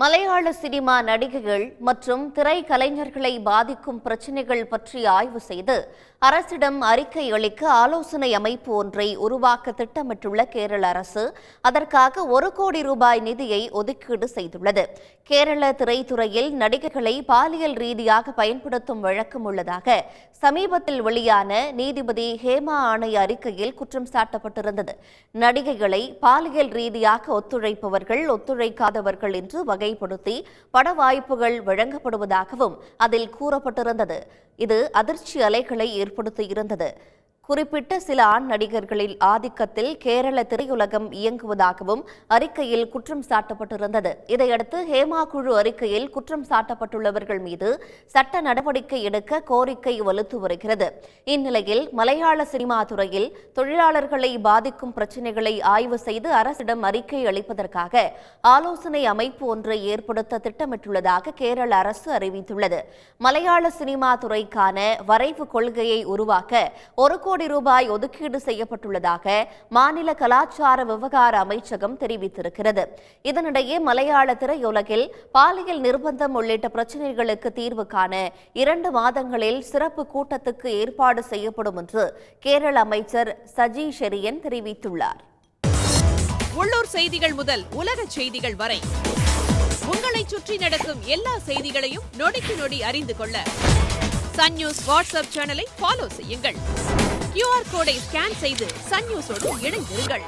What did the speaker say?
மலையாள சினிமா நடிகைகள் மற்றும் திரைக்கலைஞர்களை பாதிக்கும் பிரச்சினைகள் பற்றி ஆய்வு செய்து அரசிடம் அறிக்கை அளிக்க ஆலோசனை அமைப்பு ஒன்றை உருவாக்க திட்டமிட்டுள்ள கேரள அரசு அதற்காக 1 கோடி ரூபாய் நிதியை ஒதுக்கீடு செய்துள்ளது. கேரள திரைத்துறையில் நடிகைகளை பாலியல் ரீதியாக பயன்படுத்தும் வழக்கம் உள்ளதாக சமீபத்தில் வெளியான நீதிபதி ஹேமா ஆணைய அறிக்கையில் குற்றம் சாட்டப்பட்டிருந்தது. நடிகைகளை பாலியல் ரீதியாக ஒத்துழைப்பவர்கள், ஒத்துழைக்காதவர்கள் என்று வகைப்படுத்தி பட வாய்ப்புகள் வழங்கப்படுவதாகவும் அதில் கூறப்பட்டிருந்தது. இது அதிர்ச்சி அலைகளை ஏற்படுத்தியிருந்தது. குறிப்பிட்ட சில ஆண் நடிகர்களின் ஆதிக்கத்தில் கேரள திரையுலகம் இயங்குவதாகவும் அறிக்கையில் குற்றம் சாட்டப்பட்டிருந்தது. இதையடுத்து ஹேமா குழு அறிக்கையில் குற்றம் சாட்டப்பட்டுள்ளவர்கள் மீது சட்ட நடவடிக்கை எடுக்க கோரிக்கை வலுத்து வருகிறது. இந்நிலையில் மலையாள சினிமா துறையில் தொழிலாளர்களை பாதிக்கும் பிரச்சினைகளை ஆய்வு செய்து அரசிடம் அறிக்கை அளிப்பதற்காக ஆலோசனை அமைப்பு ஒன்றை ஏற்படுத்த திட்டமிட்டுள்ளதாக கேரள அரசு அறிவித்துள்ளது. மலையாள சினிமா துறைக்கான வரைவு கொள்கையை உருவாக்க 1 கோடி ரூபாய் ஒதுக்கீடு செய்யப்பட்டுள்ளதாக மாநில கலாச்சார விவகார அமைச்சகம் தெரிவித்திருக்கிறது. இதனிடையே மலையாள திரையுலகில் பாலியல் நிர்பந்தம் உள்ளிட்ட பிரச்சினைகளுக்கு தீர்வு காண 2 மாதங்களில் சிறப்பு கூட்டத்துக்கு ஏற்பாடு செய்யப்படும் என்று கேரள அமைச்சர் சஜி ஷெரியன் தெரிவித்துள்ளார். உள்ளூர் செய்திகள் முதல் உலக செய்திகள் வரை உங்களை சுற்றி நடக்கும் எல்லா செய்திகளையும் நொடிக்கு நொடி அறிந்து கொள்ள சன் நியூஸ் வாட்ஸ்அப் சேனலை ஃபாலோ செய்யுங்கள். QR கோடை ஸ்கேன் செய்து சன் நியூஸோடு இணைந்திருங்கள்.